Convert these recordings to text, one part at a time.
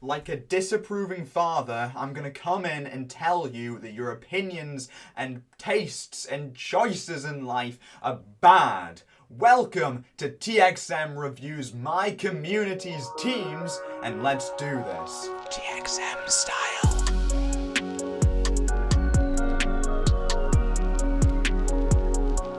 like a disapproving father, I'm gonna come in and tell you that your opinions and tastes and choices in life are bad. Welcome to TXM Reviews My Community's Teams, and let's do this. TXM style.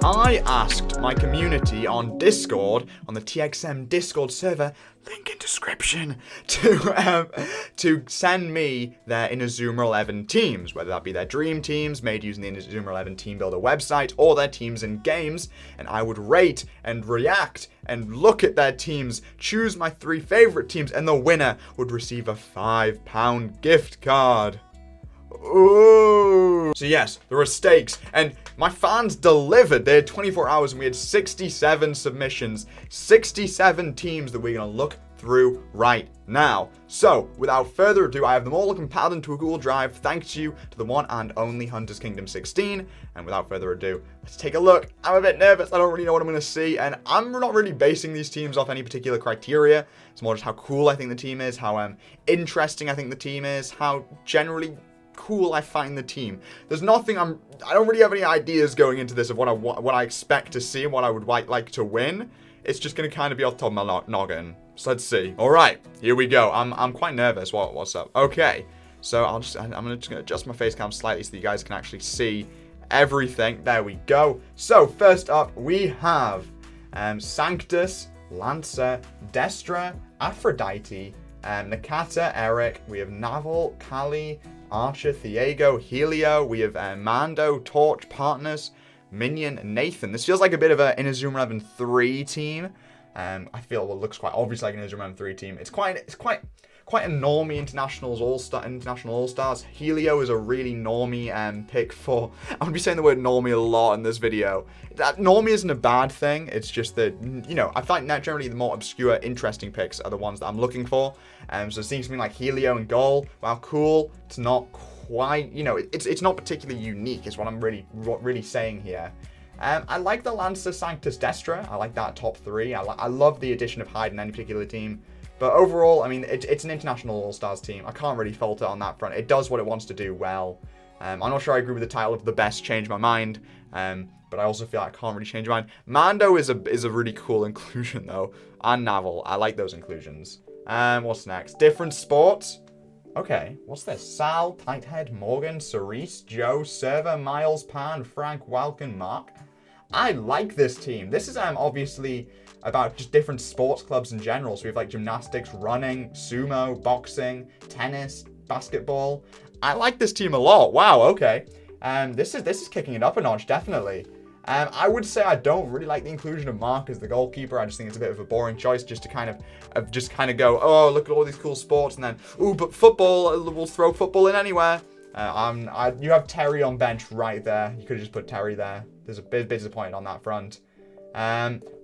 I asked my community on Discord, on the TXM Discord server, link in description, to send me their Inazuma 11 teams, whether that be their dream teams made using the Inazuma 11 Team Builder website, or their teams in games, and I would rate and react and look at their teams, choose my 3 favorite teams, and the winner would receive a £5 gift card. Ooh. So yes, there were stakes, and my fans delivered. They had 24 hours and we had 67 submissions, 67 teams that we're going to look through right now. So, without further ado, I have them all compiled into a Google Drive, thanks to the one and only Hunter's Kingdom 16. And without further ado, let's take a look. I'm a bit nervous. I don't really know what I'm going to see, and I'm not really basing these teams off any particular criteria. It's more just how cool I think the team is, how interesting I think the team is, how generally cool I find the team. There's nothing I don't really have any ideas going into this of what I expect to see and what I would like to win. It's just going to kind of be off the top of my noggin. So let's see. All right, here we go. I'm quite nervous. What's up? Okay, so I'm just gonna adjust my face cam slightly so that you guys can actually see everything. There we go. So first up we have Sanctus, Lancer, Destra, Aphrodite, Nakata, Eric. We have Naval, Kali, Archer, Thiago, Helio. We have Mando, Torch, Partners, Minion, Nathan. This feels like a bit of an Inazuma 11 3 team. I feel it looks quite obvious like an Inazuma 11 3 team. It's quite a normie international all-stars. Helio is a really normie pick for. I'm gonna be saying the word normie a lot in this video. That normie isn't a bad thing. It's just that, you know, I find that generally the more obscure, interesting picks are the ones that I'm looking for. So it seems to me like Helio and Goal, while cool, it's not quite, you know, it's not particularly unique is what I'm really saying here. I like the Lancer, Sanctus, Destra. I like that top 3. I love the addition of Hyde in any particular team. But overall, I mean, it's an international all-stars team. I can't really fault it on that front. It does what it wants to do well. I'm not sure I agree with the title of the best change my mind. But I also feel like I can't really change my mind. Mando is a really cool inclusion, though. And Naval. I like those inclusions. What's next? Different sports. Okay, what's this? Sal, Tighthead, Morgan, Cerise, Joe, Server, Miles, Pan, Frank, Walken, Mark. I like this team. This is obviously about just different sports clubs in general. So we have like gymnastics, running, sumo, boxing, tennis, basketball. I like this team a lot. Wow, okay. This is kicking it up a notch, definitely. I would say I don't really like the inclusion of Mark as the goalkeeper. I just think it's a bit of a boring choice just to kind of go, oh, look at all these cool sports, and then, ooh, but football, we'll throw football in anywhere. You have Terry on bench right there. You could have just put Terry there. There's a bit disappointed on that front.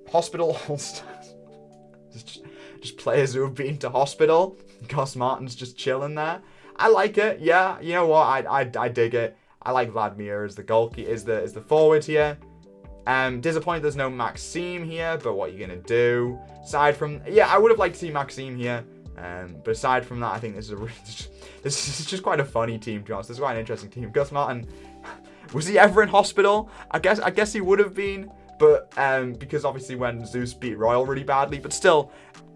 Hospital all-stars. just players who have been to hospital. Gus Martin's just chilling there. I like it. Yeah, you know what? I dig it. I like Vladimir as the goalkeeper, is the forward here. Disappointed there's no Maxime here, but what are you gonna do? Aside from, yeah, I would have liked to see Maxime here. But aside from that, I think this is just quite a funny team, to be honest. This is quite an interesting team. Gus Martin, was he ever in hospital? I guess he would have been, but because obviously when Zeus beat Royal really badly, but still,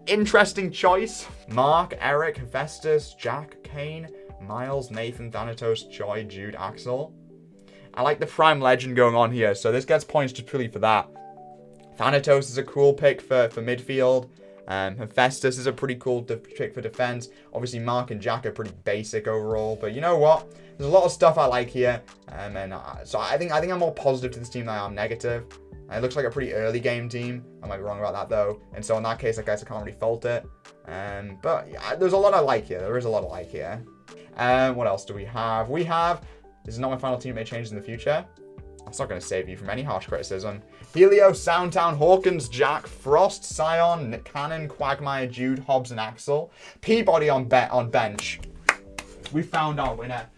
interesting choice. Mark, Eric, Hephaestus, Jack, Kane, Miles, Nathan, Thanatos, Joy, Jude, Axel. I like the Prime Legend going on here, so this gets points just purely for that. Thanatos is a cool pick for midfield. Hephaestus is a pretty cool pick for defense. Obviously, Mark and Jack are pretty basic overall, but you know what? There's a lot of stuff I like here, so I think I'm more positive to this team than I am negative. It looks like a pretty early game team. I might be wrong about that though, and so in that case, I guess I can't really fault it. But yeah, there's a lot I like here. There is a lot I like here. What else do we have? This is not my final team. May change in the future. That's not going to save you from any harsh criticism. Helio, Soundtown, Hawkins, Jack, Frost, Scion, Cannon, Quagmire, Jude, Hobbs, and Axel. Peabody on bench. We found our winner.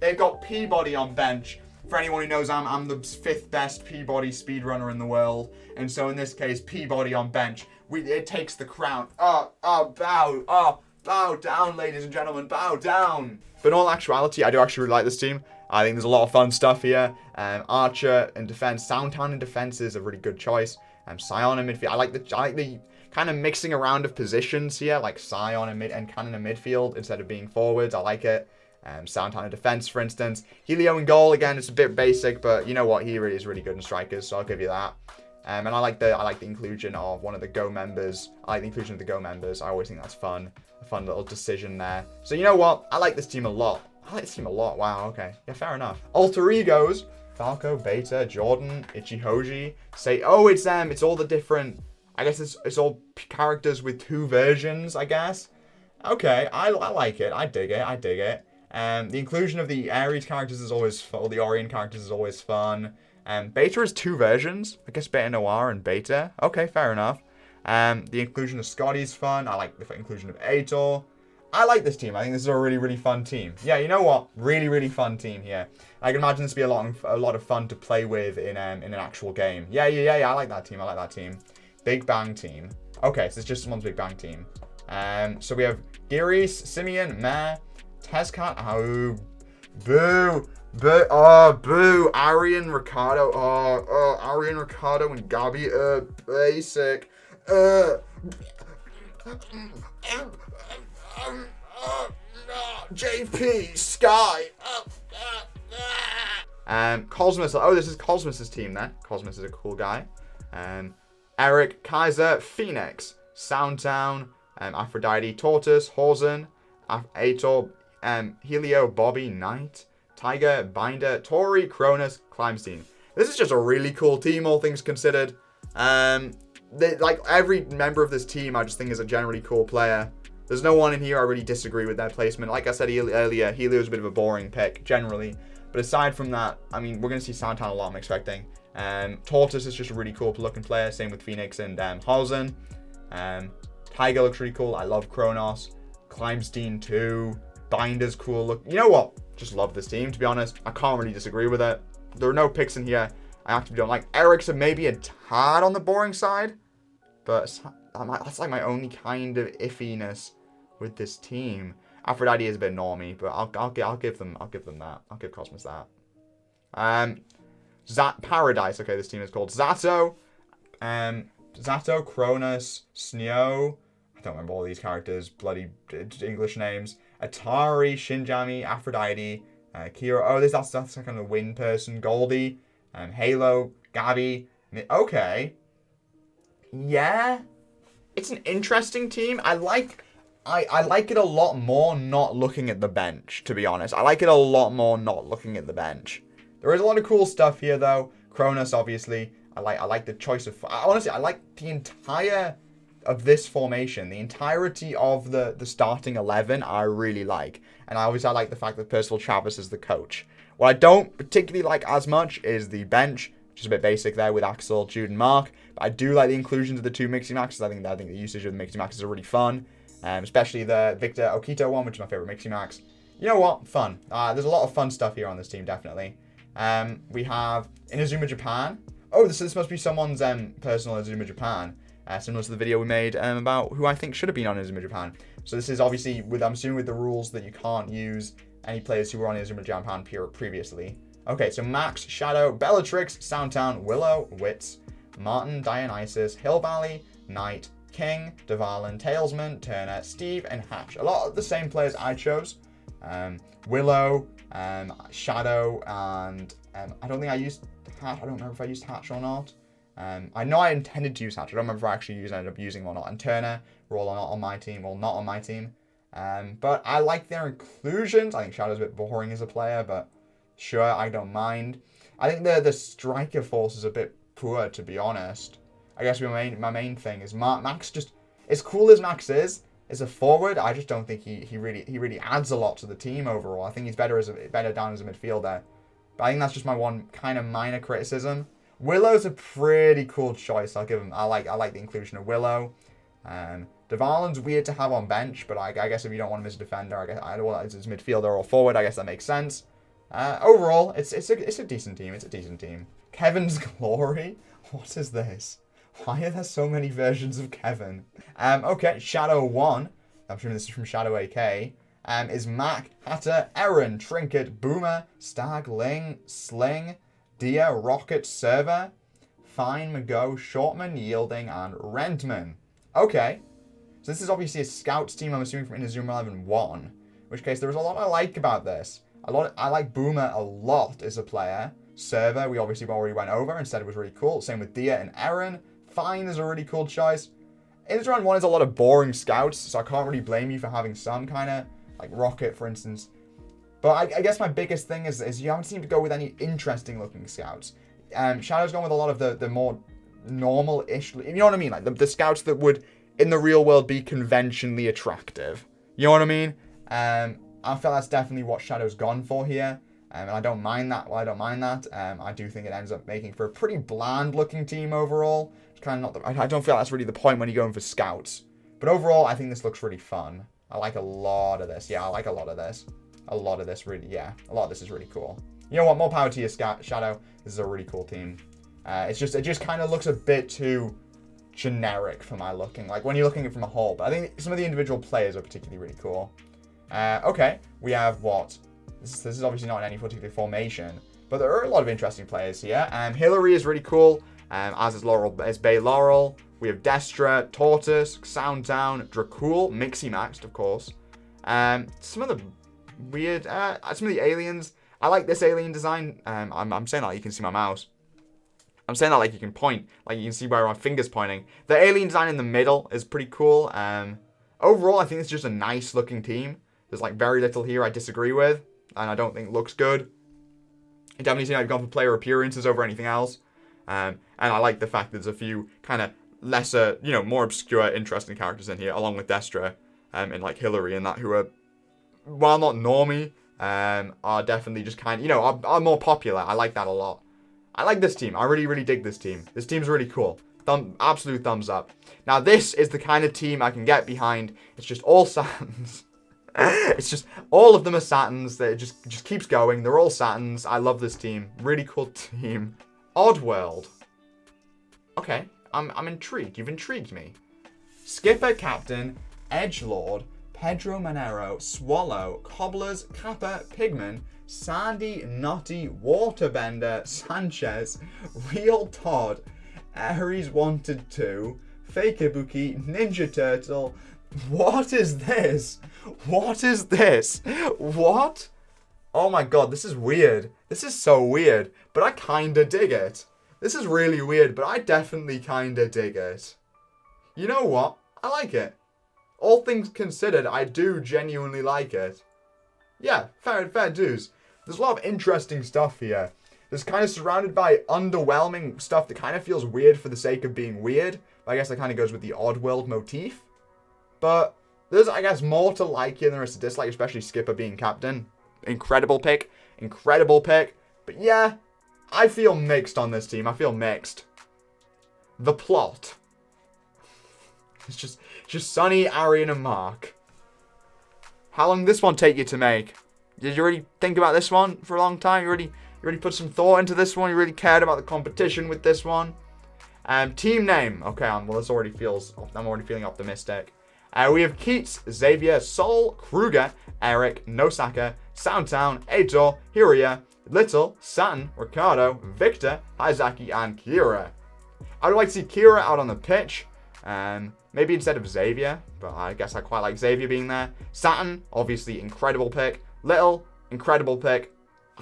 They've got Peabody on bench. For anyone who knows, I'm the 5th best Peabody speedrunner in the world. And so in this case, Peabody on bench. It takes the crown. Bow down, ladies and gentlemen, bow down. But in all actuality, I do actually really like this team. I think there's a lot of fun stuff here. Archer in defense, Soundtown in defense is a really good choice. Sion in midfield. I like the kind of mixing around of positions here, like Sion in mid and Cannon in midfield instead of being forwards. I like it. Soundtown in defense, for instance. Helio in goal, again, it's a bit basic, but you know what? He really is really good in strikers, so I'll give you that. And I like the inclusion of one of the Go members. I like the inclusion of the Go members. I always think that's fun. A fun little decision there. So you know what? I like this team a lot. Wow, okay. Yeah, fair enough. Alter egos. Falco, Beta, Jordan, Ichihoji. It's all the different... I guess it's all characters with 2 versions, I guess. Okay, I like it. I dig it. The inclusion of the Ares characters is always fun. The Orion characters is always fun. Beta has 2 versions. I guess Beta Noir and Beta. Okay, fair enough. The inclusion of Scotty's fun. I like the inclusion of Aitor. I like this team. I think this is a really, really fun team. Yeah, you know what? Really, really fun team here. I can imagine this to be a lot of fun to play with in an actual game. Yeah. I like that team. Big Bang team. Okay, so it's just someone's Big Bang team. So we have Giris, Simeon, Meh, Tezcat. Oh, boo. Boo. Arian, Ricardo. Arian, Ricardo, and Gabby. Basic. JP, Sky. Cosmos. Oh, this is Cosmos's team then. Cosmos is a cool guy. Eric, Kaiser, Phoenix, Soundtown, Aphrodite, Tortoise, Horzen, Aitor, Helio, Bobby, Knight, Tiger, Binder, Tori, Cronus, Climbstein. This is just a really cool team, all things considered. Like every member of this team, I just think is a generally cool player. There's no one in here I really disagree with their placement. Like I said earlier, Helio's a bit of a boring pick, generally. But aside from that, I mean, we're going to see Soundtown a lot, I'm expecting. Tortoise is just a really cool looking player. Same with Phoenix and Horzen. Tiger looks really cool. I love Kronos. Climbstein too. Binder's cool. Look, you know what? Just love this team, to be honest. I can't really disagree with it. There are no picks in here I actually don't like. Eric's maybe a tad on the boring side. But that's like my only kind of iffiness with this team. Aphrodite is a bit normie, but I'll give them that. I'll give Cosmos that. Paradise. Okay, this team is called Zato. Zato, Cronus, Sneo. I don't remember all these characters. Bloody English names. Atari, Shinjami, Aphrodite, Kira. Oh, that's kind of wind person. Goldie, Halo, Gabby. Okay. Yeah. It's an interesting team. I like it a lot more not looking at the bench, to be honest. I like it a lot more not looking at the bench. There is a lot of cool stuff here, though. Cronus, obviously. I like the choice of... Honestly, I like the entire of this formation. The entirety of the starting 11, I really like. And I like the fact that Percival Travis is the coach. What I don't particularly like as much is the bench, which is a bit basic there with Axel, Jude, and Mark. But I do like the inclusions of the 2 Mixie Maxes. I think the usage of the Mixie Maxes are really fun. Especially the Victor Okito one, which is my favorite Mixie Max. You know what? Fun. There's a lot of fun stuff here on this team, definitely. We have Inazuma Japan. Oh, this must be someone's personal Inazuma Japan. Similar to the video we made about who I think should have been on Inazuma Japan. So this is obviously, I'm assuming with the rules that you can't use any players who were on Inazuma Japan previously. Okay, so Max, Shadow, Bellatrix, Soundtown, Willow, Wits, Martin, Dionysus, Hill Valley, Knight, King, Dvalin, Talesman, Turner, Steve, and Hatch. A lot of the same players I chose. Willow, Shadow, and I don't think I used Hatch. I don't remember if I used Hatch or not. I know I intended to use Hatch. I don't remember if I actually ended up using him or not. And Turner were all not on my team, or not on my team. But I like their inclusions. I think Shadow's a bit boring as a player, but sure, I don't mind. I think the striker force is a bit poor, to be honest. I guess my main thing is Max. Just as cool as Max is as a forward, I just don't think he really adds a lot to the team overall. I think he's better down as a midfielder. But I think that's just my one kind of minor criticism. Willow's a pretty cool choice. I'll give him. I like the inclusion of Willow. Dvalin's weird to have on bench, but I guess if you don't want him as a defender, I guess as midfielder or forward, I guess that makes sense. Overall, it's a decent team. It's a decent team. Kevin's Glory. What is this? Why are there so many versions of Kevin? Okay, Shadow 1. I'm assuming this is from Shadow AK, is Mac, Hatter, Aaron, Trinket, Boomer, Stag, Ling, Sling, Dia, Rocket, Server, Fine, Mago, Shortman, Yielding, and Rentman. Okay. So this is obviously a Scouts team, I'm assuming from Inazuma 11 1. In which case, there is a lot I like about this. I like Boomer a lot as a player. Server, we obviously already went over and said it was really cool. Same with Dia and Aaron. Fine is a really cool choice. Inazuma 1 is a lot of boring Scouts, so I can't really blame you for having some kind of, like Rocket, for instance. But I guess my biggest thing is you haven't seemed to go with any interesting looking Scouts. Shadow's gone with a lot of the more normal-ish, you know what I mean? Like the Scouts that would, in the real world, be conventionally attractive. You know what I mean? I feel that's definitely what Shadow's gone for here. And I don't mind that. Well, I don't mind that. I do think it ends up making for a pretty bland-looking team overall. It's kind of not. I don't feel that's really the point when you're going for Scouts. But overall, I think this looks really fun. I like a lot of this. Yeah, I like a lot of this. A lot of this really. Yeah, a lot of this is really cool. You know what? More power to you, Shadow. This is a really cool team. It just kind of looks a bit too generic for my looking. Like when you're looking at it from a whole. But I think some of the individual players are particularly really cool. Okay, we have what? This is obviously not in any particular formation, but there are a lot of interesting players here. Hillary is really cool, as is Bay Laurel. We have Destra, Tortoise, Soundtown, Dracul, Mixie Maxed, of course. Some of the weird, some of the aliens. I like this alien design. I'm saying that like you can see my mouse. I'm saying that like you can point, like you can see where my finger's pointing. The alien design in the middle is pretty cool. Overall, I think it's just a nice looking team. There's like very little here I disagree with, and I don't think looks good. It definitely seems like I've gone for player appearances over anything else. And I like the fact that there's a few kind of lesser, you know, more obscure, interesting characters in here, along with Destra, and like Hillary and that, who are, while not normie, are definitely just kind of, you know, are more popular. I like that a lot. I like this team. I really, really dig this team. This team's really cool. Absolute thumbs up. Now, this is the kind of team I can get behind. It's just all Saturns. It's just, all of them are Saturns. It just keeps going. They're all Saturns. I love this team. Really cool team. Oddworld. Okay, I'm intrigued. You've intrigued me. Skipper, Captain, Edgelord, Pedro Monero, Swallow, Cobblers, Kappa, Pigman, Sandy, Nutty, Waterbender, Sanchez, Real Todd, Aries Wanted 2, Fakeabuki, Ninja Turtle. What is this? What is this? What? Oh my god, this is weird. This is so weird, but I kinda dig it. This is really weird, but I definitely kinda dig it. You know what? I like it. All things considered, I do genuinely like it. Yeah, fair dues. There's a lot of interesting stuff here. There's kind of surrounded by underwhelming stuff that kind of feels weird for the sake of being weird. I guess that kind of goes with the Oddworld motif. But there's, I guess, more to like here than there is to dislike, especially Skipper being captain. Incredible pick. Incredible pick. But yeah, I feel mixed on this team. I feel mixed. The plot. It's just Sunny, Arian, and Mark. How long did this one take you to make? Did you really think about this one for a long time? You really put some thought into this one? You really cared about the competition with this one? Team name. Okay, well, this already feels, I'm already feeling optimistic. We have Keats, Xavier, Sol, Kruger, Eric, Nosaka, Soundtown, Aitor, Hiria, Little, Saturn, Ricardo, Victor, Izaki, and Kira. I would like to see Kira out on the pitch. Maybe instead of Xavier, but I guess I quite like Xavier being there. Saturn, obviously incredible pick. Little, incredible pick.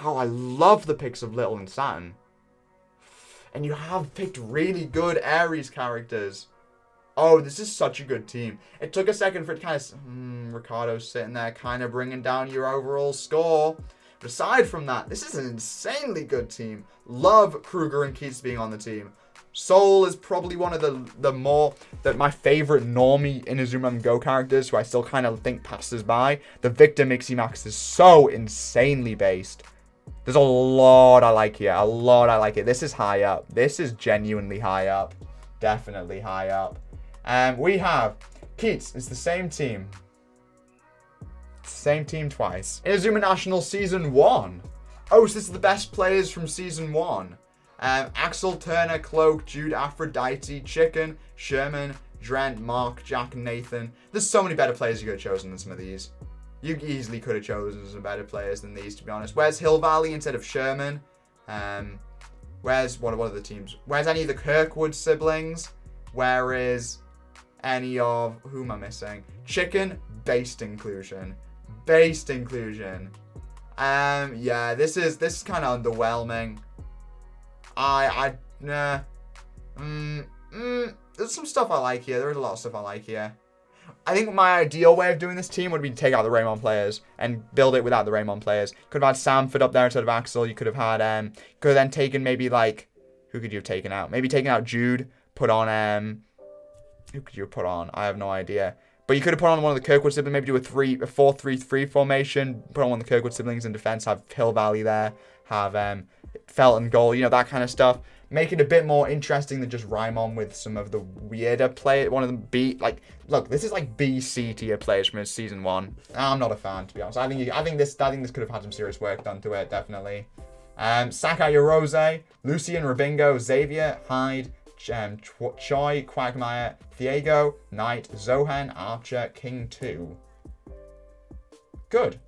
Oh, I love the picks of Little and Saturn. And you have picked really good Aries characters. Oh, this is such a good team. It took a second for it to kind of... Ricardo's sitting there kind of bringing down your overall score. But aside from that, this is an insanely good team. Love Kruger and Keats being on the team. Sol is probably one of my favorite normie Inazuma Go characters who I still kind of think passes by. The Victor Mixie Max is so insanely based. There's a lot I like here. A lot I like it. This is high up. This is genuinely high up. Definitely high up. We have Keats. It's the same team. Same team twice. Inazuma National Season 1. Oh, so this is the best players from Season 1. Axel, Turner, Cloak, Jude, Aphrodite, Chicken, Sherman, Drent, Mark, Jack, and Nathan. There's so many better players you could have chosen than some of these. You easily could have chosen some better players than these, to be honest. Where's Hill Valley instead of Sherman? Where's what are the teams? Where's any of the Kirkwood siblings? Where is any of who am I missing? Chicken, based inclusion. Based inclusion. Yeah, this is kind of underwhelming. Nah. There's some stuff I like here. There is a lot of stuff I like here. I think my ideal way of doing this team would be to take out the Raymond players and build it without the Raymond players. Could have had Samford up there instead of Axel. You could have had could have then taken maybe like, who could you have taken out? Maybe taken out Jude. Put on who could you have put on? I have no idea. But you could have put on one of the Kirkwood siblings. Maybe do a 4-3-3 formation. Put on one of the Kirkwood siblings in defense. Have Hill Valley there. Have Felton goal. You know, that kind of stuff. Make it a bit more interesting than just rhyme on with some of the weirder play. One of them look, this is like B-C tier players from season 1. I'm not a fan, to be honest. I think this could have had some serious work done to it, definitely. Sakai Rose, Lucian, Rabingo, Xavier, Hyde, Choi, Quagmire, Thiago, Knight, Zohan, Archer, King 2. Good.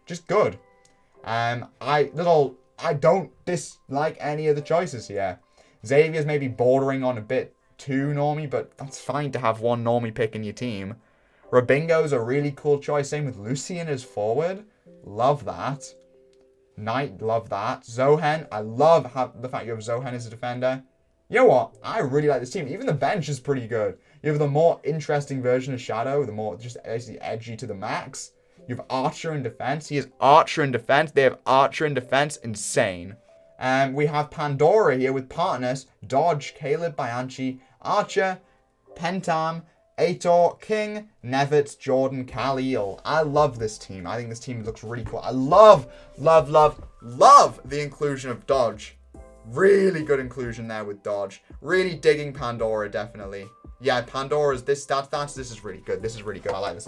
Just good. I don't dislike any of the choices here. Xavier's maybe bordering on a bit too normie, but that's fine to have one normie pick in your team. Rabingo's a really cool choice. Same with Lucian as forward. Love that. Knight, love that. Zohan, I love the fact you have Zohan as a defender. You know what? I really like this team. Even the bench is pretty good. You have the more interesting version of Shadow, the more just basically edgy to the max. You have Archer in defense. He has Archer in defense. They have Archer in defense. Insane. We have Pandora here with partners. Dodge, Caleb, Bianchi, Archer, Pentam, Aitor, King, Nevitz, Jordan, Khalil. I love this team. I think this team looks really cool. I love the inclusion of Dodge. Really good inclusion there with Dodge. Really digging Pandora, definitely. Yeah, Pandora's this is really good. This is really good. I like this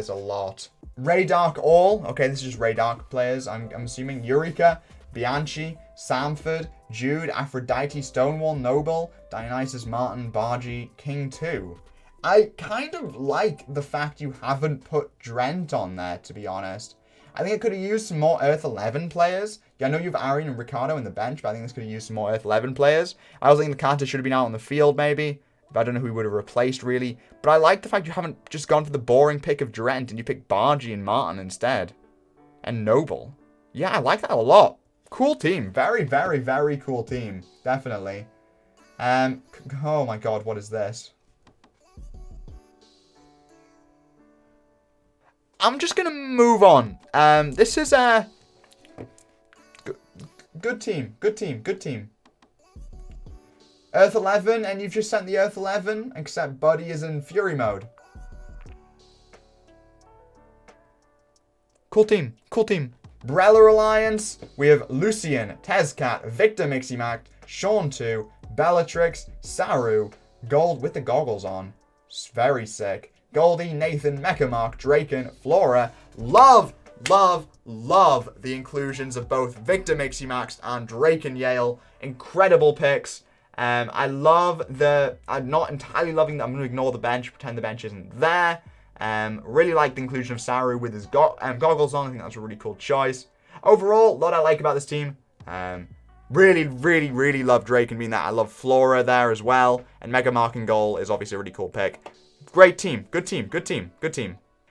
a lot. Ray Dark all. Okay, this is just Ray Dark players. I'm assuming Eureka, Bianchi, Samford, Jude, Aphrodite, Stonewall, Noble, Dionysus, Martin, Bargy, King 2. I kind of like the fact you haven't put Drent on there, to be honest. I think it could have used some more Earth 11 players. Yeah, I know you have Arian and Ricardo in the bench, but I think this could have used some more Earth 11 players. I was thinking the Carter should have been out on the field, maybe. But I don't know who he would have replaced, really. But I like the fact you haven't just gone for the boring pick of Drent and you picked Bargy and Martin instead. And Noble. Yeah, I like that a lot. Cool team. Very, very, very cool team. Definitely. Oh my god, what is this? I'm just going to move on. This is a... Good team. Earth 11, and you've just sent the Earth 11, except Buddy is in Fury mode. Cool team. Brella Alliance, we have Lucian, Tezcat, Victor Miximac, Sean 2, Bellatrix, Saru, Gold with the goggles on. Very sick. Goldie, Nathan, Mechamark, Draken, Flora. Love the inclusions of both Victor Miximax and Draken Yale. Incredible picks. I'm not entirely loving that. I'm going to ignore the bench, pretend the bench isn't there. Really like the inclusion of Saru with his goggles on. I think that's a really cool choice. Overall, a lot I like about this team. Really love Drake and being that. I love Flora there as well. And Mega Mark in goal is obviously a really cool pick. Great team. Good team.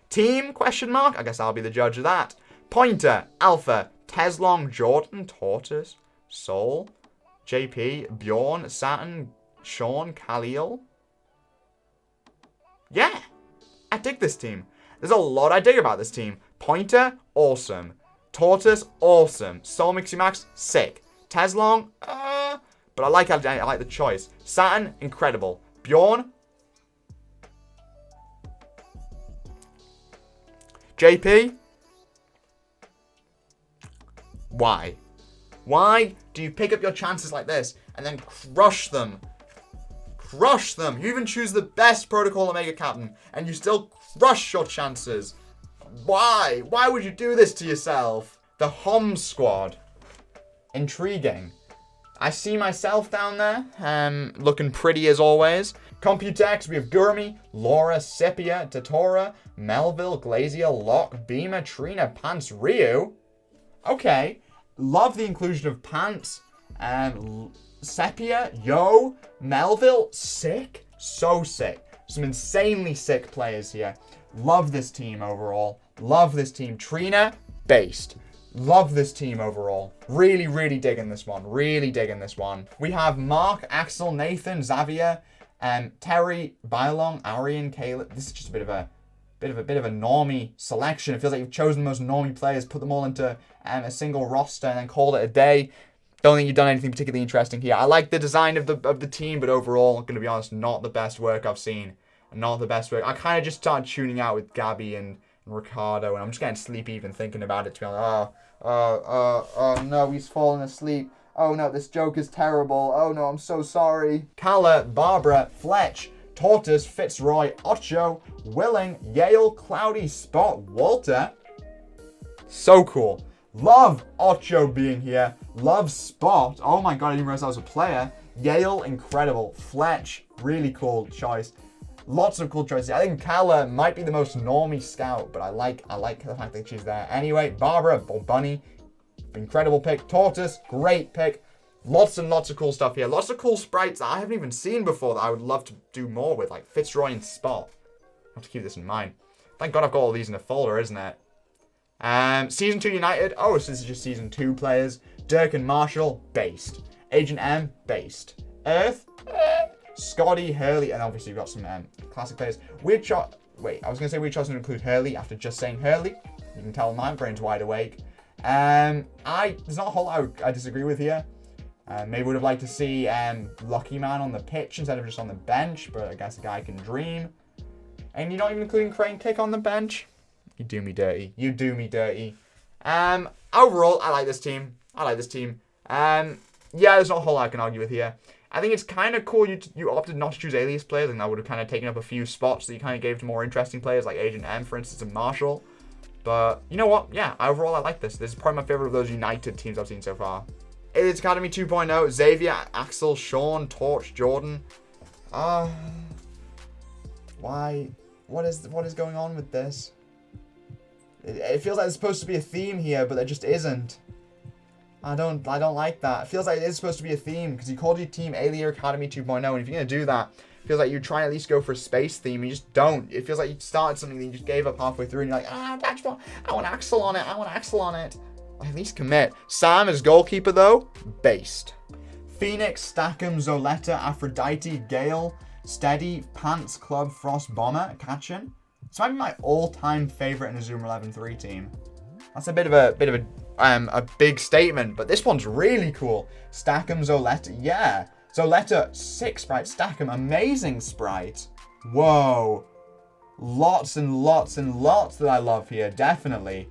Team, question mark? I guess I'll be the judge of that. Pointer, Alpha, Teslong, Jordan, Tortoise, Soul, JP, Bjorn, Saturn, Sean, Khalil. Yeah, I dig this team. There's a lot I dig about this team. Pointer, awesome. Tortoise, awesome. Soul Miximax, sick. Teslong, but I like the choice. Saturn, incredible. Bjorn, JP, why? Why do you pick up your chances like this and then crush them? Crush them. You even choose the best Protocol Omega captain and you still crush your chances. Why? Why would you do this to yourself? The Hom squad. Intriguing. I see myself down there, looking pretty as always. Computex, we have Gurmi, Laura, Sepia, Tatora, Melville, Glazier, Locke, Beamer, Trina, Pants, Ryu. Okay. Love the inclusion of Pants. Sepia, Yo, Melville, sick. So sick. Some insanely sick players here. Love this team overall. Love this team. Trina, based. Love this team overall. Really, really digging this one. Really digging this one. We have Mark, Axel, Nathan, Xavier, Terry, Bylong, Arian, Caleb. This is just a bit of a normie selection. It feels like you've chosen the most normie players, put them all into a single roster, and then called it a day. Don't think you've done anything particularly interesting here. I like the design of the team, but overall, I'm gonna be honest, not the best work I've seen. Not the best work. I kind of just started tuning out with Gabby and Ricardo, and I'm just getting sleepy even thinking about it. To be honest, oh no, he's falling asleep. Oh no, this joke is terrible. Oh no, I'm so sorry. Kala, Barbara, Fletch, Tortoise, Fitzroy, Ocho, Willing, Yale, Cloudy, Spot, Walter. So cool. Love Ocho being here. Love Spot. Oh my god, I didn't realize I was a player. Yale, incredible. Fletch, really cool choice. Lots of cool choices. I think Kala might be the most normie scout, but I like the fact that she's there. Anyway, Barbara, Bunny, incredible pick. Tortoise, great pick. Lots and lots of cool stuff here. Lots of cool sprites that I haven't even seen before that I would love to do more with, like Fitzroy and Spot. I have to keep this in mind. Thank God I've got all these in a folder, isn't it? Season 2 United. Oh, so this is just Season 2 players. Dirk and Marshall, based. Agent M, based. Earth, Scotty, Hurley, and obviously we've got some classic players. Weird shot. Wait, I was going to say weird shots to include Hurley after just saying Hurley. You can tell my brain's wide awake. There's not a whole lot I disagree with here. Maybe would have liked to see Lucky Man on the pitch instead of just on the bench, but I guess a guy can dream. And you're not even including Crane Kick on the bench? You do me dirty. You do me dirty. Overall, I like this team. Yeah, there's not a whole lot I can argue with here. I think it's kind of cool you opted not to choose alias players, and that would have kind of taken up a few spots that you kind of gave to more interesting players like Agent M, for instance, and Marshall. But you know what? Yeah, overall, I like this. This is probably my favorite of those United teams I've seen so far. Alias Academy 2.0, Xavier, Axel, Sean, Torch, Jordan. Why? What is going on with this? It feels like there's supposed to be a theme here, but there just isn't. I don't like that. It feels like it is supposed to be a theme, because you called your team Alien Academy 2.0, and if you're going to do that, it feels like you're trying to at least go for a space theme, and you just don't. It feels like you started something and you just gave up halfway through, and you're like, I want Axel on it, At least commit. Sam is goalkeeper, though. Based. Phoenix, Stackham, Zoletta, Aphrodite, Gale, Steady, Pants, Club, Frost, Bomber, Katchin. This might be my all-time favorite Inazuma 11 3 team. That's a bit of a big statement, but this one's really cool. Stackham, Zoletta, yeah. Zoletta, sick sprite. Stackham, amazing sprite. Whoa. Lots and lots and lots that I love here, definitely.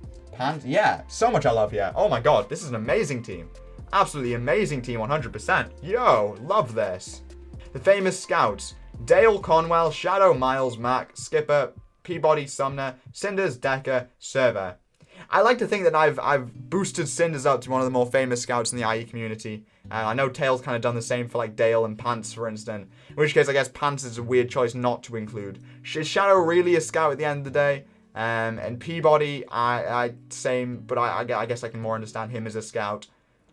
Yeah, so much I love here. Oh my god, this is an amazing team. Absolutely amazing team, 100%. Yo, love this. The famous scouts. Dale, Conwell, Shadow, Miles, Mac, Skipper, Peabody, Sumner, Cinders, Decker, Server. I like to think that I've boosted Cinders up to one of the more famous scouts in the IE community. I know Tails kind of done the same for like Dale and Pants, for instance. In which case, I guess Pants is a weird choice not to include. Is Shadow really a scout at the end of the day? And Peabody, same, but I guess I can more understand him as a scout.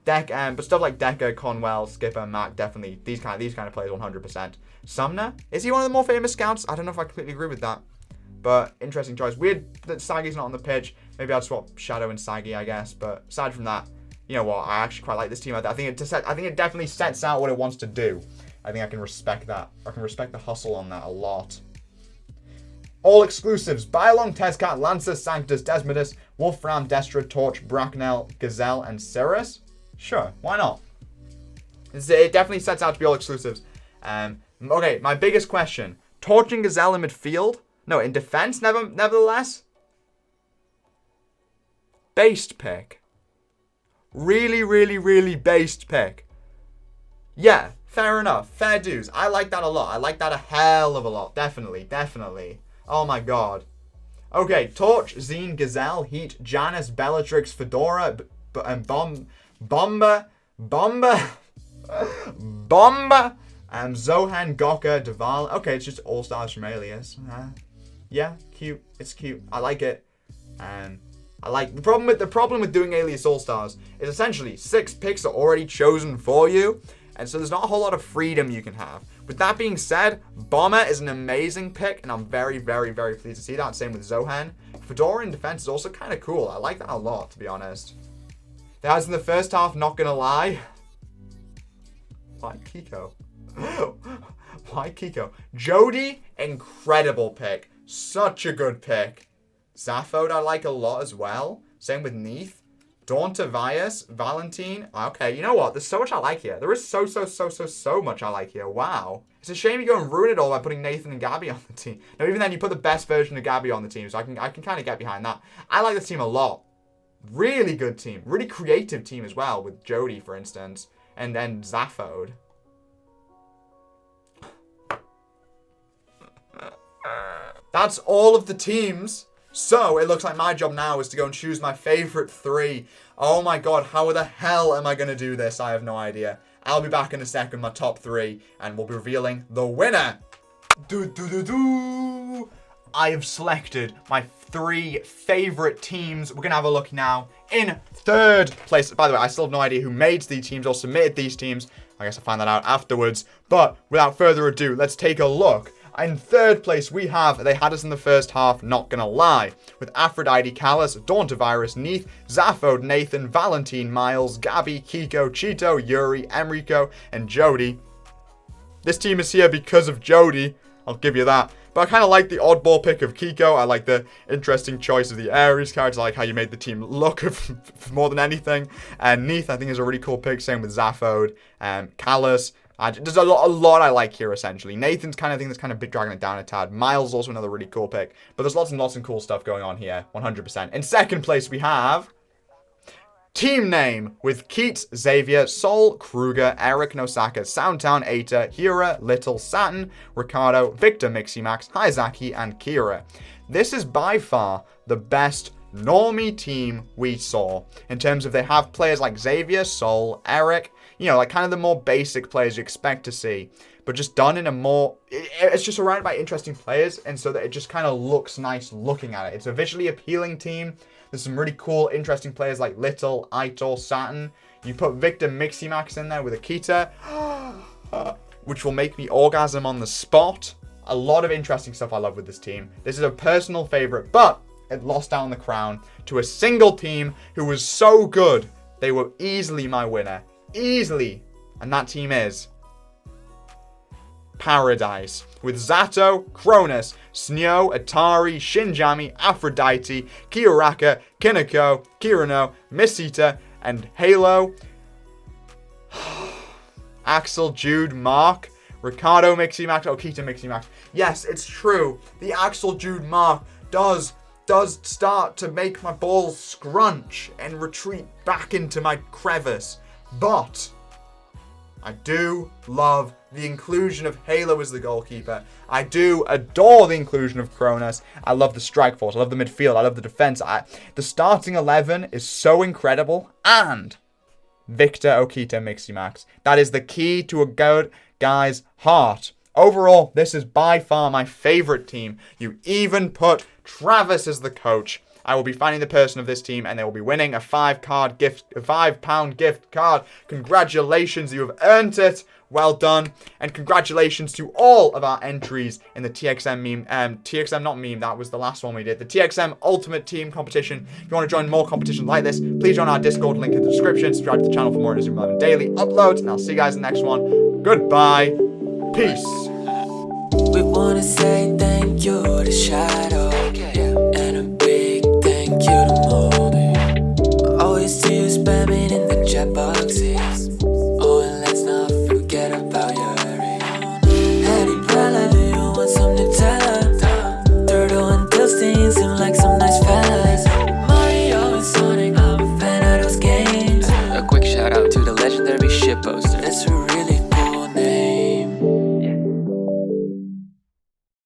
But stuff like Decker, Conwell, Skipper, Mac, definitely these kind of players 100%. Sumner, is he one of the more famous scouts? I don't know if I completely agree with that, but interesting choice. Weird that Sagi's not on the pitch. Maybe I'd swap Shadow and Sagi, I guess. But aside from that, you know what? I actually quite like this team. I think it definitely sets out what it wants to do. I think I can respect that. I can respect the hustle on that a lot. All exclusives. Bylong, Tezcat, Lancer, Sanctus, Desmodus, Wolfram, Destra, Torch, Bracknell, Gazelle, and Cirrus. Sure, why not? It definitely sets out to be all exclusives. Okay, my biggest question. Torch and Gazelle in midfield? No, in defense, nevertheless? Based pick. Really, really, really based pick. Yeah, fair enough. Fair dues. I like that a lot. I like that a hell of a lot. Definitely, definitely. Oh my god. Okay, Torch, Zine, Gazelle, Heat, Janus, Bellatrix, Fedora, Bomba, Zohan, Gokka, Deval. Okay, it's just all-stars from Alias. Yeah, cute. It's cute. I like it. I like the problem with doing Alias All-Stars is essentially 6 picks are already chosen for you, and so there's not a whole lot of freedom you can have. With that being said, Bomber is an amazing pick, and I'm very, very, very pleased to see that. Same with Zohan. Fedora in defense is also kind of cool. I like that a lot, to be honest. The guys in the first half, not gonna lie. Why Kiko? Why Kiko? Jody, incredible pick. Such a good pick. Zaphod I like a lot as well. Same with Neath. Dauntavius, Valentine. Okay, you know what? There's so much I like here. There is so much I like here. Wow. It's a shame you go and ruin it all by putting Nathan and Gabby on the team. Now, even then, you put the best version of Gabby on the team, so I can kind of get behind that. I like this team a lot. Really good team. Really creative team as well, with Jody, for instance. And then Zaphod. That's all of the teams. So, it looks like my job now is to go and choose my favorite 3. Oh my god, how the hell am I going to do this? I have no idea. I'll be back in a second, my top 3, and we'll be revealing the winner. I have selected my 3 favorite teams. We're going to have a look now. In 3rd place, by the way, I still have no idea who made these teams or submitted these teams. I guess I'll find that out afterwards. But without further ado, let's take a look. In 3rd place, we have They Had Us in the First Half, Not Gonna Lie, with Aphrodite, Callus, Dauntavirus, Neath, Zaphod, Nathan, Valentine, Miles, Gabby, Kiko, Cheeto, Yuri, Emrico, and Jody. This team is here because of Jody, I'll give you that. But I kind of like the oddball pick of Kiko. I like the interesting choice of the Ares character. I like how you made the team look more than anything. And Neath, I think, is a really cool pick. Same with Zaphod, Callus. There's a lot I like here, essentially. Nathan's kind of thing that's kind of dragging it down a tad. Miles is also another really cool pick. But there's lots and lots of cool stuff going on here, 100%. In 2nd place, we have Team Name with Keats, Xavier, Sol, Kruger, Eric, Nosaka, Soundtown, Aita, Hira, Little, Saturn, Ricardo, Victor, Miximax, Hyzaki, and Kira. This is by far the best normie team we saw. In terms of they have players like Xavier, Sol, Eric, you know, like kind of the more basic players you expect to see, but just done in a more, it's just surrounded by interesting players, and so that it just kind of looks nice looking at it. It's a visually appealing team. There's some really cool, interesting players like Little, Aitor, Saturn. You put Victor Miximax in there with Akita, which will make me orgasm on the spot. A lot of interesting stuff I love with this team. This is a personal favorite, but it lost out on the crown to a single team who was so good, they were easily my winner. Easily. And that team is Paradise, with Zato, Cronus, Sneo, Atari, Shinjami, Aphrodite, Kiyoraka, Kineko, Kirano, Missita, and Halo. Axel, Jude, Mark, Ricardo, Miximax, Okita, Miximax. Yes, it's true. The Axel, Jude, Mark does start to make my balls scrunch and retreat back into my crevice. But I do love the inclusion of Halo as the goalkeeper. I do adore the inclusion of Cronus. I love the strike force. I love the midfield. I love the defense. The starting 11 is so incredible. And Victor, Okita, Miximax. That is the key to a good guy's heart. Overall, this is by far my favorite team. You even put Travis as the coach. I will be finding the person of this team, and they will be winning a £5 gift card. Congratulations, you have earned it. Well done. And congratulations to all of our entries in the TXM meme. TXM, not meme, that was the last one we did. The TXM Ultimate Team Competition. If you want to join more competitions like this, please join our Discord, link in the description. Subscribe to the channel for more Inazuma 11 daily uploads, and I'll see you guys in the next one. Goodbye. Peace. We wanna say